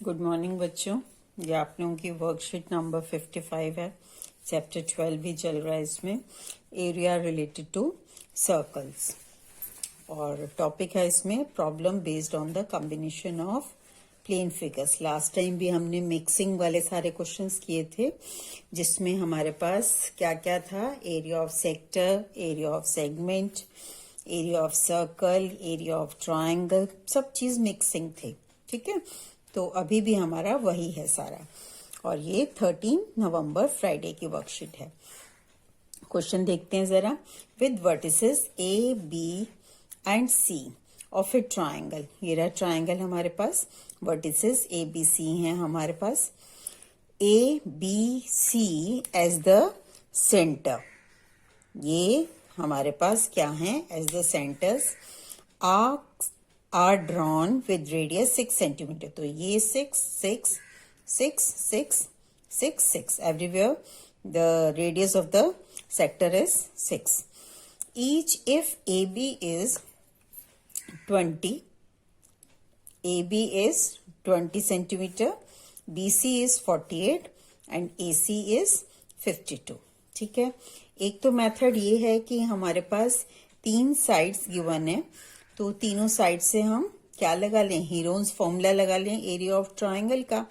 Good morning बच्चों। ये आप लोगों की वर्कशीट नंबर 55 है। चैप्टर 12 भी चल रहा है इसमें, एरिया रिलेटेड टू सर्कल्स। और टॉपिक है इसमें problem based on the combination of plane figures. Last time भी हमने मिक्सिंग वाले सारे क्वेश्चंस किए थे, जिसमें हमारे पास क्या क्या था, area of sector, area of segment, area of circle, area of triangle, सब चीज मिक्सिंग थे। ठीक है, तो अभी भी हमारा वही है सारा। और ये 13 नवंबर फ्राइडे की वर्कशीट है। क्वेश्चन देखते हैं जरा। With vertices A B and C of a triangle, ये रहा ट्राइंगल हमारे पास, वर्टिसेस ए बी सी हैं हमारे पास। A B C as the centre, ये हमारे पास क्या है as the centres. are drawn with radius 6 centimeter. तो ये 6, 6, 6, 6, 6, 6. Everywhere the radius of the sector is 6. Each if AB is 20, AB is 20 centimeter, BC is 48 and AC is 52. ठीक है, एक तो मेथड ये है कि हमारे पास 3 साइड्स गिवन है, तो तीनों साइड से हम क्या लगा लें, हीरोन्स फॉर्मूला लगा लें एरिया ऑफ ट्राइंगल का।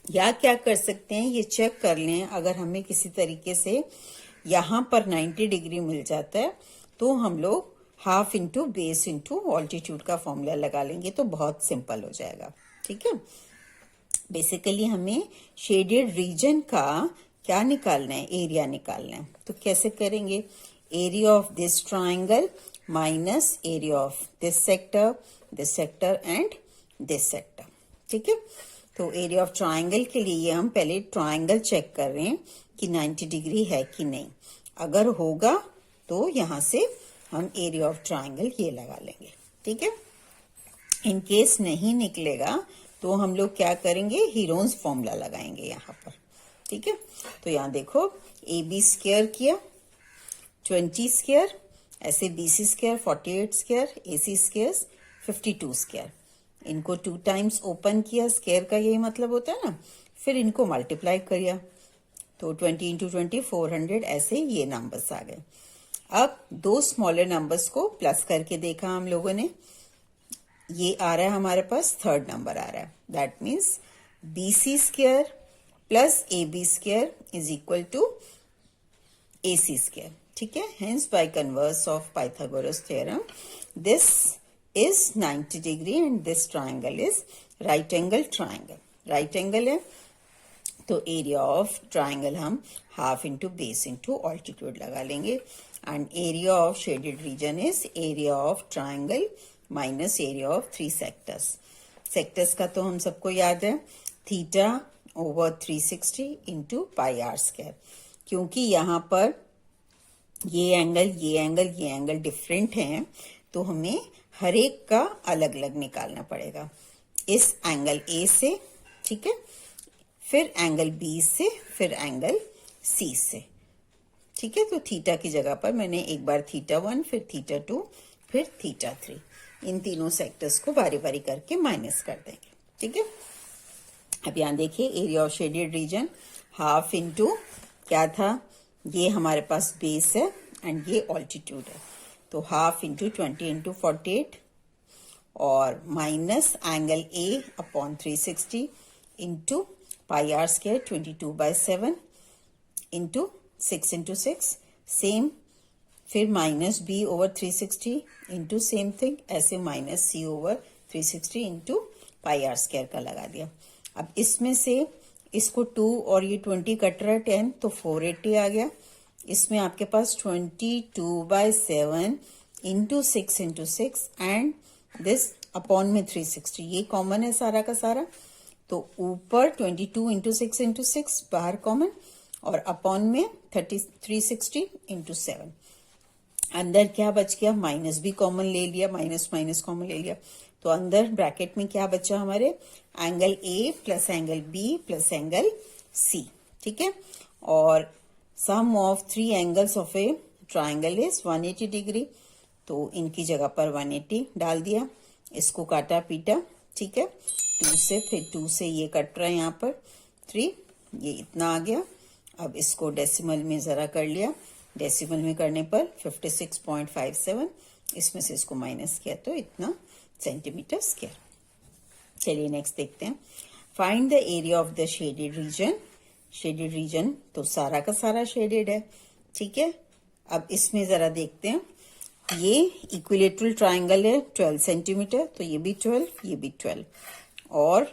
या क्या कर सकते हैं, ये चेक कर लें, अगर हमें किसी तरीके से यहां पर 90 डिग्री मिल जाता है तो हम लोग half into base into altitude का फॉर्मूला लगा लेंगे, तो बहुत सिंपल हो जाएगा। ठीक है, बेसिकली हमें शेडेड रीजन का क्या निकालना है, एरिया निकालना है। तो कैसे करेंगे, area of this triangle minus area of this sector and this sector. ठीक है, तो एरिया ऑफ ट्राइंगल के लिए हम पहले ट्राइंगल चेक कर रहे हैं कि 90 डिग्री है कि नहीं। अगर होगा तो यहां से हम एरिया ऑफ ट्राइंगल ये लगा लेंगे। ठीक है, इन केस नहीं निकलेगा तो हम लोग क्या करेंगे, हीरोन्स फॉर्मूला लगाएंगे यहाँ पर। ठीक है, तो यहाँ देखो, ए बी स्क्वायर किया 20 स्क्वायर, ऐसे BC square 48 square, AC square 52 square. इनको 2 टाइम्स ओपन किया, स्क्वायर का यही मतलब होता है ना, फिर इनको मल्टीप्लाई किया तो 20 इंटू 20 400, ऐसे ये नंबर्स आ गए। अब 2 स्मॉलर नंबर्स को प्लस करके देखा हम लोगों ने, ये आ रहा है हमारे पास थर्ड नंबर आ रहा है। That means BC square plus AB square is equal to AC square. ठीक है, hence by converse of Pythagoras theorem this is 90 degree and this triangle is right angle triangle. Right angle है तो area of triangle हम half into base into altitude लगा लेंगे। And area of shaded region is area of triangle minus area of 3 sectors. Sectors का तो हम सबको याद है, theta over 360 into pi r square. क्योंकि यहाँ पर ये एंगल डिफरेंट हैं, तो हमें हर एक का अलग अलग निकालना पड़ेगा। इस एंगल ए से, ठीक है, फिर एंगल बी से, फिर एंगल सी से। ठीक है, तो थीटा की जगह पर मैंने एक बार थीटा 1, फिर थीटा 2, फिर थीटा 3, इन तीनों सेक्टर्स को बारी बारी करके माइनस कर देंगे। ठीक है, अब यहाँ देखिए, area of shaded region half into क्या था, ये हमारे पास बेस है एंड ये ऑल्टीट्यूड है, तो हाफ इंटू 20 इंटू 48 और minus angle A upon 360 into pi r square 22/7 into 6 into 6, same, फिर minus B over 360 into same thing, ऐसे minus C over 360 into pi r square का लगा दिया। अब इसमें से इसको 2 और ये 20 कट रहा है 10, तो 480 आ गया। इसमें आपके पास 22/7 into 6 into 6 and this upon में 360, ये कॉमन है सारा का सारा, तो ऊपर 22 इंटू 6 इंटू 6 बाहर कॉमन, और अपॉन में 360 इंटू 7। अंदर क्या बच गया, माइनस भी कॉमन ले लिया, माइनस माइनस कॉमन ले लिया, तो अंदर ब्रैकेट में क्या बचा हमारे, angle A plus angle B plus angle C. ठीक है, और sum of 3 angles of a triangle is 180 degree, तो इनकी जगह पर 180 डाल दिया, इसको काटा पीटा ठीक है। 2 से, फिर 2 से ये कट रहा है यहाँ पर 3, ये इतना आ गया। अब इसको डेसिमल में जरा कर लिया, डेसिमल में करने पर 56.57, इसमें से इसको माइनस किया तो इतना सेंटीमीटर स्क्वायर। चलिए नेक्स्ट देखते हैं। Find the area of the shaded reason. Shaded region तो सारा का सारा शेडेड है, ठीक है। अब इसमें जरा देखते हैं, ये इक्विलेटरल ट्राइंगल है 12 सेंटीमीटर, तो ये भी 12, ये भी 12, और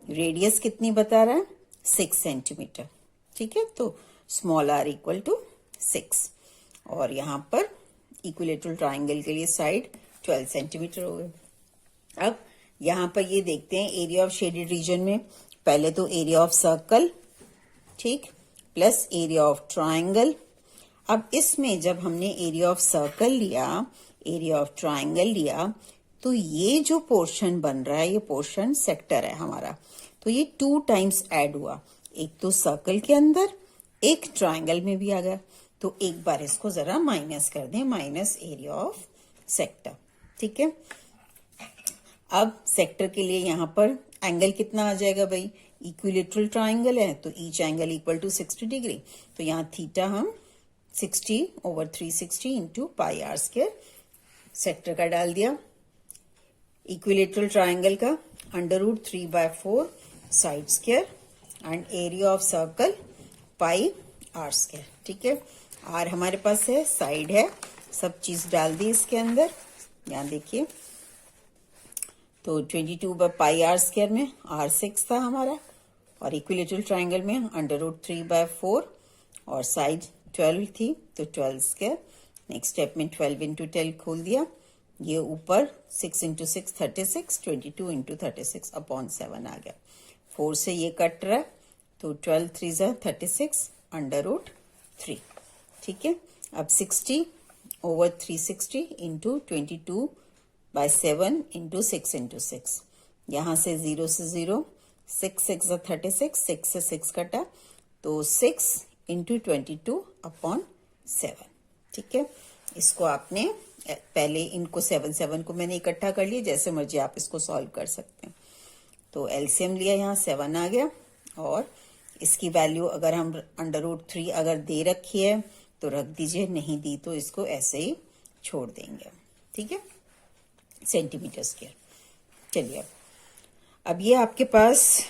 रेडियस कितनी बता रहा है 6 सेंटीमीटर, ठीक है। तो स्मॉल r इक्वल टू 6, और यहां पर इक्विलेटरल ट्राइंगल के लिए साइड 12 सेंटीमीटर हो गए। अब यहां पर ये देखते हैं एरिया ऑफ शेडेड रीजन में, पहले तो एरिया ऑफ सर्कल, ठीक, प्लस एरिया ऑफ ट्राइंगल। अब इसमें जब हमने एरिया ऑफ सर्कल लिया, एरिया ऑफ ट्राइंगल लिया, तो ये जो पोर्शन बन रहा है, ये पोर्शन सेक्टर है हमारा, तो ये 2 टाइम्स ऐड हुआ, एक तो सर्कल के अंदर, एक ट्राइंगल में भी आ गया। तो एक बार इसको जरा माइनस कर दें, माइनस एरिया ऑफ सेक्टर, ठीक है। अब सेक्टर के लिए यहां पर एंगल कितना आ जाएगा भाई, इक्विलेटरल ट्राइंगल है तो each angle equal to 60 degree, तो यहाँ थीटा हम 60/360 into pi r square sector का डाल दिया। इक्विलेटरल ट्राइंगल का √3/4 side square and area of circle pi r square, ठीक है। आर हमारे पास है, साइड है, सब चीज डाल दी इसके अंदर। यहाँ देखिए, तो 22/पाई आर स्क्वायर में r 6 था हमारा, और इक्विलेटरल ट्राइंगल में √3/4 और साइड 12 थी, तो 12 स्क्वायर। नेक्स्ट स्टेप में 12 इंटू 10 खोल दिया, ये ऊपर 6 इंटू 6 36, 22 इंटू 36 अपॉन 7 आ गया। 4 से ये कट रहा है, तो 12 3 36 √3, ठीक है। अब 60/360 इंटू 22/7 इंटू 6 इंटू 6, यहां से 0 से 0, 6 6 36, 6 से 6 कटा, तो 6 इंटू 22/7, ठीक है। इसको आपने पहले इनको 7 को मैंने इकट्ठा कर लिया, जैसे मर्जी आप इसको सॉल्व कर सकते हैं। तो एलसीएम लिया, यहाँ 7 आ गया, और इसकी वैल्यू अगर हम √3 अगर दे रखी है तो रख दीजिए, नहीं दी तो इसको ऐसे ही छोड़ देंगे, ठीक है, सेंटीमीटर स्क्वायर। चलिए अब ये आपके पास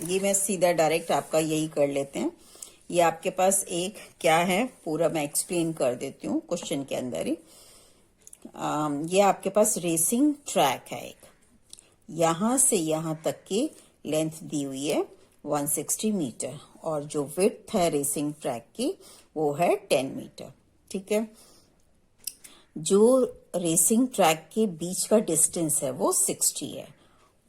ये मैं सीधा डायरेक्ट आपका यही कर लेते हैं। ये आपके पास एक क्या है, पूरा मैं एक्सप्लेन कर देती हूँ क्वेश्चन के अंदर ही। ये आपके पास रेसिंग ट्रैक है एक, यहां से यहां तक की लेंथ दी हुई है 160 मीटर, और जो विड्थ है रेसिंग ट्रैक की वो है 10 मीटर, ठीक है। जो रेसिंग ट्रैक के बीच का डिस्टेंस है वो 60 है,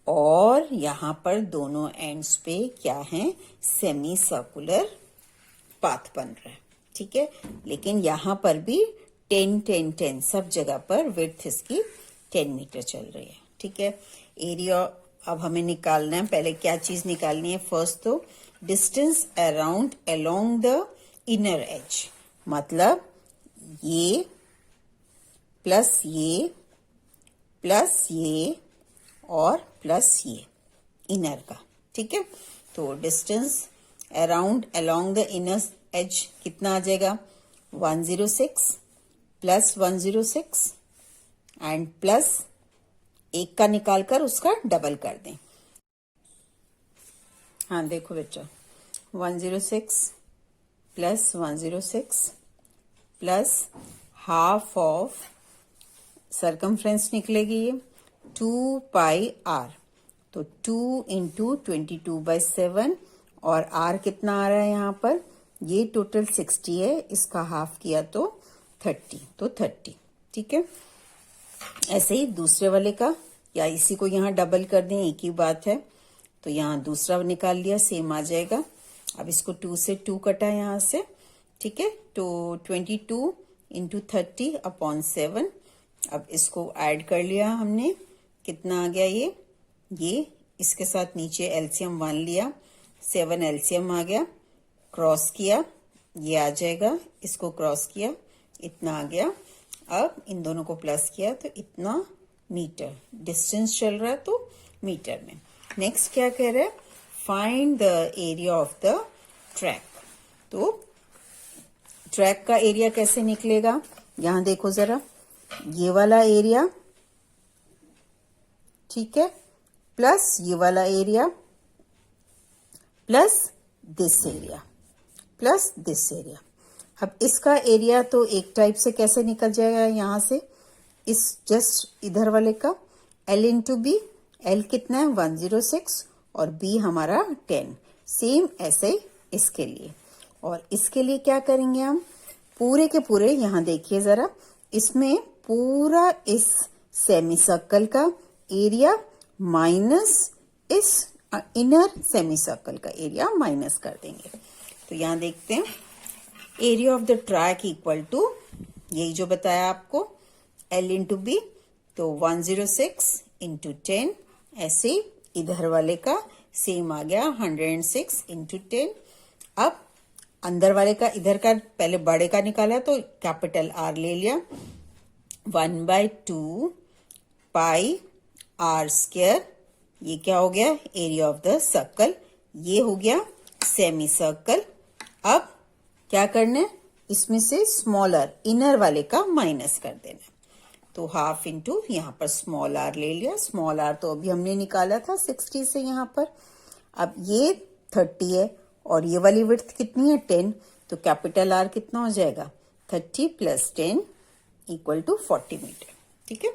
और यहां पर दोनों एंड्स पे क्या है, सेमी सर्कुलर पाथ बन रहा है, ठीक है। लेकिन यहां पर भी 10 10 10 सब जगह पर विड्थ इसकी 10 मीटर चल रही है, ठीक है। एरिया अब हमें निकालना है, पहले क्या चीज निकालनी है, फर्स्ट तो distance around along the inner as, मतलब ये प्लस ये प्लस ये और प्लस ये इनर का, ठीक है। तो distance around along the inner as कितना आ जाएगा, 106 प्लस 106 एंड प्लस एक का निकालकर उसका डबल कर दें। हाँ देखो बेटा, 106 plus 106 plus half of circumference निकलेगी ये 2 पाई आर, तो 2 इंटू 22/7, और आर कितना आ रहा है यहाँ पर, ये टोटल 60 है, इसका हाफ किया तो 30, तो 30, ठीक है। ऐसे ही दूसरे वाले का, या इसी को यहाँ डबल कर दें, एक ही बात है, तो यहाँ दूसरा निकाल लिया, सेम आ जाएगा। अब इसको 2 से 2 कटा यहाँ से, ठीक है, तो 22 इंटू 30/7। अब इसको ऐड कर लिया हमने, कितना आ गया ये इसके साथ नीचे एलसीएम 1 लिया, 7 एलसीएम आ गया, क्रॉस किया, ये आ जाएगा, इसको क्रॉस किया, इतना आ गया। अब इन दोनों को प्लस किया तो इतना मीटर, डिस्टेंस चल रहा है तो मीटर में। नेक्स्ट क्या कह रहा है, find the area of the track. तो ट्रैक का एरिया कैसे निकलेगा, यहां देखो जरा, ये वाला एरिया, ठीक है, प्लस ये वाला area, plus this area, plus this area. अब इसका एरिया तो एक टाइप से कैसे निकल जाएगा, यहां से इस जस्ट इधर वाले का L इंटू बी, L कितना है 106 और B हमारा 10, सेम ऐसे इसके लिए। और इसके लिए क्या करेंगे हम, पूरे के पूरे यहां देखिए जरा, इसमें पूरा इस सेमी सर्कल का एरिया माइनस इस इनर सेमी सर्कल का एरिया माइनस कर देंगे। तो यहां देखते हैं, area of the track equal to, यही जो बताया आपको, L इंटू बी, तो 106 इंटू 10, ऐसे इधर वाले का सेम आ गया 106 इंटू 10। अब अंदर वाले का, इधर का पहले बड़े का निकाला तो कैपिटल R ले लिया, 1/2 पाई R स्क्वायर, ये क्या हो गया, एरिया ऑफ द सर्कल, ये हो गया सेमी सर्कल। अब क्या करना है, इसमें से स्मॉलर इनर वाले का माइनस कर देना, तो हाफ इंटू यहाँ पर स्मॉल r ले लिया, स्मॉल r तो अभी हमने निकाला था 60 से यहाँ पर। अब ये 30 है और ये वाली विड्थ कितनी है 10, तो कैपिटल R कितना हो जाएगा 30 प्लस 10 इक्वल टू 40 मीटर, ठीक है।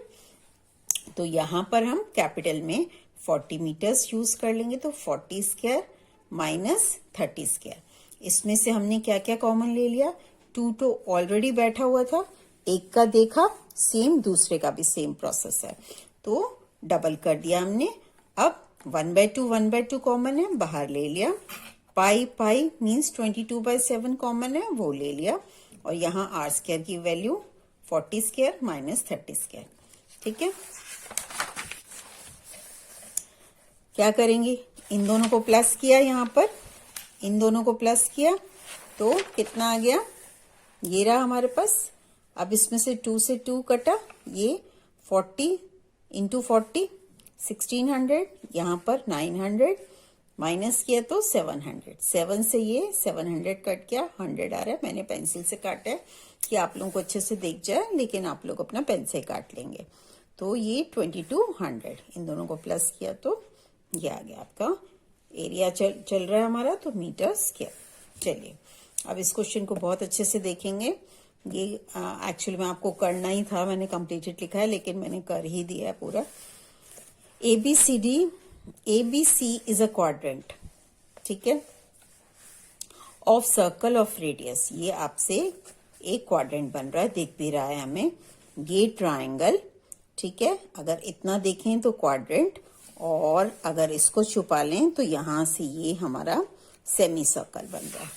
तो यहाँ पर हम कैपिटल में 40 मीटर्स यूज कर लेंगे, तो 40 स्क्वायर माइनस 30 स्क्वायर। इसमें से हमने क्या क्या कॉमन ले लिया, 2 तो ऑलरेडी बैठा हुआ था, एक का देखा सेम, दूसरे का भी सेम प्रोसेस है, तो डबल कर दिया हमने। अब 1/2 कॉमन है, बाहर ले लिया, पाई पाई मीन्स 22/7 कॉमन है, वो ले लिया, और यहाँ R स्क्वायर की वैल्यू 40 स्क्वायर माइनस 30 स्क्वायर, ठीक है। क्या करेंगे, इन दोनों को प्लस किया, यहाँ पर इन दोनों को प्लस किया तो कितना आ गया, ये रहा हमारे पास। अब इसमें से 2 से 2 कटा, ये 40 इंटू 40 1600, यहाँ पर 900 माइनस किया तो 700, 7 से ये 700 कट गया, 100 आ रहा है, मैंने पेंसिल से काटा है कि आप लोगों को अच्छे से दिख जाए, लेकिन आप लोग अपना पेन से काट लेंगे। तो ये 2200, इन दोनों को प्लस किया तो ये आ गया आपका एरिया, चल रहा है हमारा, तो मीटर स्क्वायर। चलिए अब इस क्वेश्चन को बहुत अच्छे से देखेंगे, ये एक्चुअली में आपको करना ही था, मैंने कंप्लीटेड लिखा है लेकिन मैंने कर ही दिया है पूरा। ABC इज अ क्वाड्रेंट, ठीक है, ऑफ सर्कल ऑफ रेडियस, ये आपसे एक क्वाड्रेंट बन रहा है, दिख भी रहा है हमें, ये ट्राइंगल, ठीक है। अगर इतना देखें तो क्वाड्रेंट, और अगर इसको छुपा लें तो यहां से ये हमारा सेमी सर्कल बन रहा है।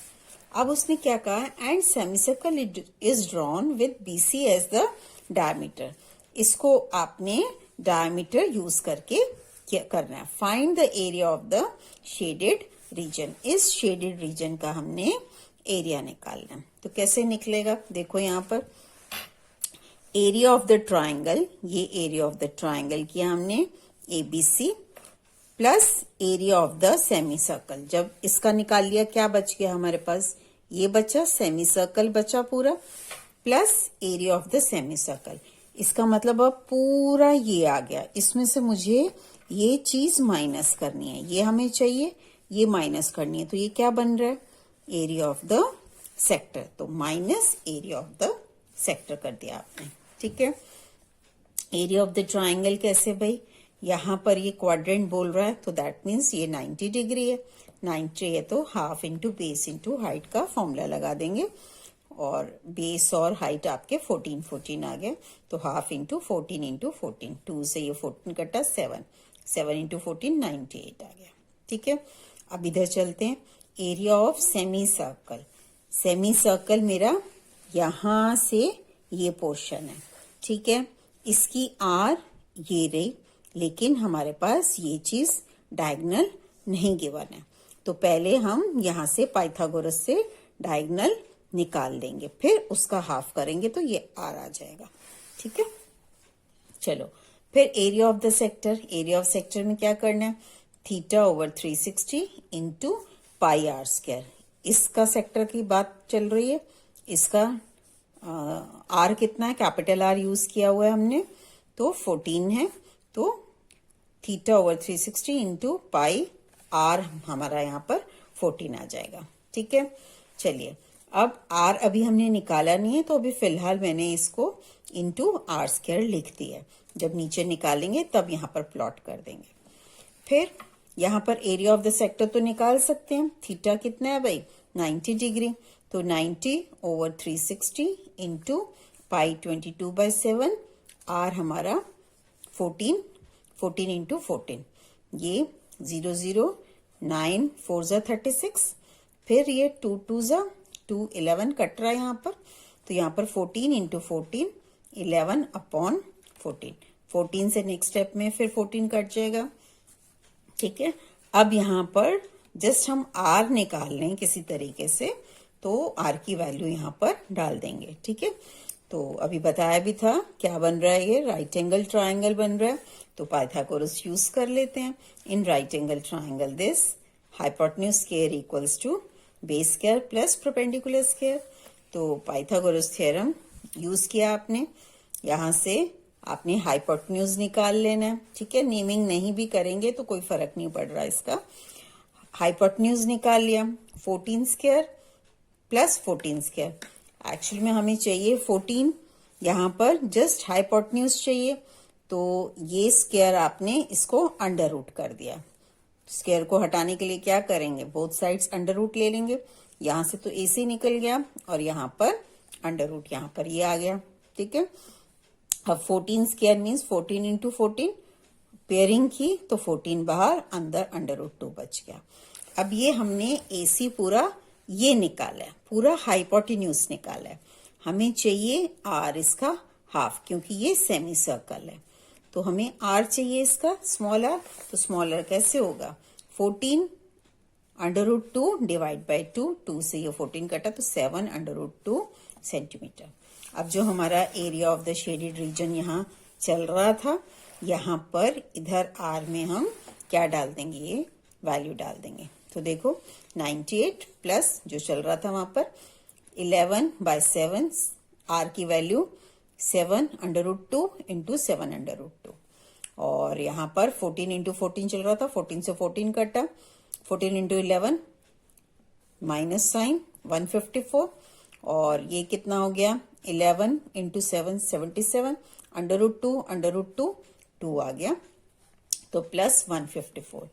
अब उसने क्या कहा, and semicircle is drawn with BC as the diameter, इसको आपने डायमीटर यूज करके क्या करना है, find the area of the shaded region, इस शेडेड रीजन का हमने एरिया निकालना है। तो कैसे निकलेगा, देखो यहाँ पर एरिया ऑफ द ट्राइंगल, ये एरिया ऑफ द ट्राइंगल किया हमने ABC plus area of the semi circle, जब इसका निकाल लिया क्या बच गया हमारे पास, ये बचा, सेमी सर्कल बचा पूरा, plus area of the semi circle, इसका मतलब अब पूरा ये आ गया, इसमें से मुझे ये चीज माइनस करनी है, ये हमें चाहिए, ये माइनस करनी है, तो ये क्या बन रहा है, एरिया ऑफ द सेक्टर, तो minus area of the sector कर दिया आपने, ठीक है। एरिया ऑफ द ट्राइंगल कैसे भाई, यहां पर ये क्वाड्रेंट बोल रहा है, तो दैट मीन्स ये 90 डिग्री है, 90 है तो half into base into height का फॉर्मूला लगा देंगे, और बेस और हाइट आपके 14 आ गए, तो हाफ इंटू 14 2 से ये 14 कटा 7 इंटू 14 98 आ गया, ठीक है। अब इधर चलते हैं, area of semi circle, semi circle मेरा यहां से ये पोर्शन है, ठीक है, इसकी R ये रही, लेकिन हमारे पास ये चीज डायगोनल नहीं गिवन है, तो पहले हम यहां से पाइथागोरस से डायगोनल निकाल देंगे, फिर उसका हाफ करेंगे तो ये R आ जाएगा, ठीक है। चलो फिर area of the sector, area of sector में क्या करना है, theta over 360 into pi r square. इसका सेक्टर की बात चल रही है, इसका आर कितना है, कैपिटल आर यूज किया हुआ है हमने, तो 14 है, तो theta over 360 into pi r हमारा यहाँ पर 14 आ जाएगा। ठीक है, चलिए अब आर अभी हमने निकाला नहीं है, तो अभी फिलहाल मैंने इसको इंटू आर स्क्वायर लिख दिया है। जब नीचे निकालेंगे तब यहाँ पर प्लॉट कर देंगे। फिर यहाँ पर एरिया ऑफ द सेक्टर तो निकाल सकते हैं, थीटा कितना है भाई, 90 डिग्री, तो 90 ओवर 360 इंटू पाई 22/7, आर हमारा 14, 14 इंटू 14, ये 0 0 9 4 जा 36, फिर ये 2 2 जा 2 11 कट रहा है यहाँ पर, तो यहाँ पर 14 इंटू 14 11 अपॉन 14, 14 से नेक्स्ट स्टेप में फिर 14 कट जाएगा। ठीक है, अब यहाँ पर जस्ट हम आर निकाल लें किसी तरीके से, तो आर की वैल्यू यहाँ पर डाल देंगे। ठीक है, तो अभी बताया भी था क्या बन रहा है, ये राइट एंगल ट्राइंगल बन रहा है, तो पाइथागोरस यूज कर लेते हैं। In right angle triangle this hypotenuse square equals to base square plus perpendicular square, तो पाइथागोरस थ्योरम यूज किया आपने, यहां से आपने हाइपोटेन्यूज निकाल लेना है। ठीक है, नेमिंग नहीं भी करेंगे तो कोई फर्क नहीं पड़ रहा इसका, हाइपोटेन्यूज निकाल लिया, 14 स्क्वायर प्लस 14 स्क्वायर, एक्चुअली में हमें चाहिए 14, यहाँ पर जस्ट हाइपोटेन्यूज चाहिए, तो ये स्क्वायर आपने इसको अंडर रूट कर दिया। स्क्वायर को हटाने के लिए क्या करेंगे, बोथ साइड्स अंडर रूट ले लेंगे, यहां से तो AC निकल गया और यहाँ पर अंडर रूट यहाँ पर ये आ गया। ठीक है, अब 14 स्क्वायर मीन्स 14 इंटू 14, पेयरिंग की तो 14 बाहर, अंदर अंडर रूट 2 बच गया। अब ये हमने AC पूरा ये निकाला है, पूरा हाइपोटेन्यूज निकाला है, हमें चाहिए आर इसका हाफ, क्योंकि ये सेमी सर्कल है, तो हमें आर चाहिए इसका स्मॉल आर, तो स्मॉल आर कैसे होगा, 14 अंडर रूट 2 डिवाइड बाई 2, 2 से ये 14 कटा तो 7 अंडर रूट 2 सेंटीमीटर। अब जो हमारा area of the shaded reason यहाँ चल रहा था, यहाँ पर इधर आर में हम क्या डाल देंगे, ये वैल्यू डाल देंगे, तो देखो 98 प्लस जो चल रहा था वहां पर 11/7, आर की value 7 under root 2 into 7 under root 2, और यहाँ पर 14 इंटू 14 चल रहा था, 14 से 14 कटा, 14 इंटू 11 माइनस साइन 154, और ये कितना हो गया 11 इंटू 7 77, अंडर रूट 2 2 आ गया, तो प्लस 154,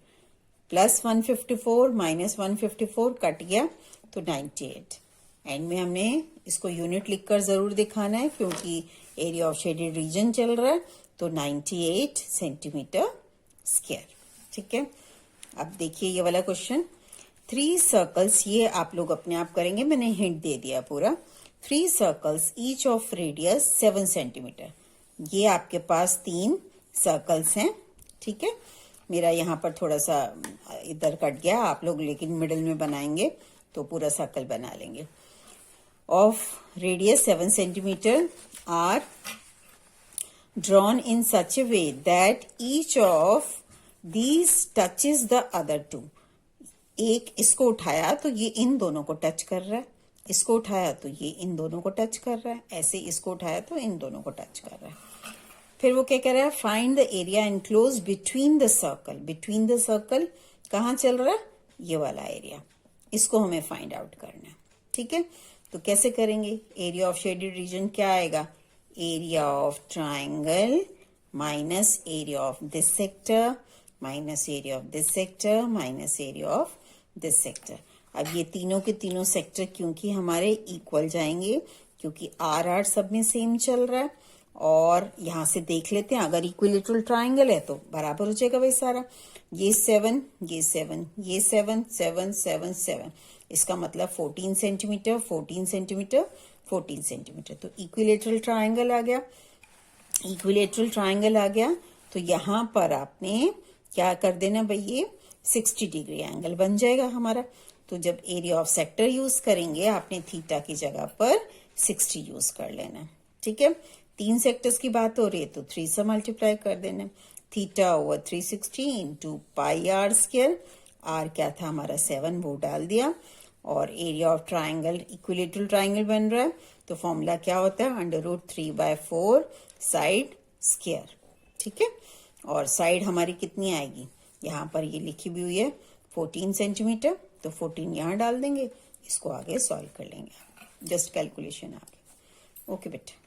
प्लस 154 माइनस 154 कट गया तो 98। एंड में हमने इसको यूनिट लिखकर जरूर दिखाना है क्योंकि एरिया ऑफ शेडेड रीजन चल रहा है, तो 98 सेंटीमीटर स्क्वायर। ठीक है, अब देखिए ये वाला क्वेश्चन, 3 सर्कल्स, ये आप लोग अपने आप करेंगे, मैंने हिंट दे दिया पूरा, 3 circles each of radius 7 centimetre, ये आपके पास 3 सर्कल्स हैं। ठीक है, मेरा यहाँ पर थोड़ा सा इधर कट गया, आप लोग लेकिन मिडिल में बनाएंगे तो पूरा सर्कल बना लेंगे। Of radius 7 centimetre r drawn in such a way that each of these touches the other two. एक इसको उठाया तो ये इन दोनों को टच कर रहा है, इसको उठाया तो ये इन दोनों को टच कर रहा है, ऐसे इसको उठाया तो इन दोनों को टच कर रहा है। फिर वो क्या कह रहा है, find the area enclose between the circle, between the circle कहाँ चल रहा है, ये वाला एरिया, इसको हमें फाइंड आउट करना है। ठीक है, तो कैसे करेंगे, एरिया ऑफ शेडेड रीजन क्या आएगा, area of triangle minus area of this sector minus area of this sector minus area of this sector. अब ये तीनों के तीनों सेक्टर क्योंकि हमारे इक्वल जाएंगे, क्योंकि आर आर सब में सेम चल रहा है, और यहां से देख लेते हैं अगर इक्विलेटरल ट्राइंगल है तो बराबर हो जाएगा भाई सारा, ये 7 ये 7 ये 7 7 7 7, इसका मतलब 14 सेंटीमीटर 14 सेंटीमीटर 14 सेंटीमीटर, तो इक्विलेटरल ट्राइंगल आ गया। इक्विलेटरल ट्राइंगल आ गया तो यहां पर आपने क्या कर देना भाई, ये 60 डिग्री एंगल बन जाएगा हमारा। तो जब एरिया ऑफ सेक्टर यूज करेंगे आपने थीटा की जगह पर 60 यूज कर लेना। ठीक है, 3 सेक्टर्स की बात हो रही है तो 3 से मल्टीप्लाई कर देना। Theta over 360 into pi r square, r क्या था हमारा 7, वो डाल दिया। और area of triangle, equilateral triangle बन रहा है तो फॉर्मूला क्या होता है, √3/4 साइड स्क्वायर। ठीक है, और साइड हमारी कितनी आएगी, यहाँ पर ये लिखी भी हुई है 14 सेंटीमीटर, तो 14 यहाँ डाल देंगे, इसको आगे सॉल्व कर लेंगे, जस्ट कैलकुलेशन आगे। ओके बेटा।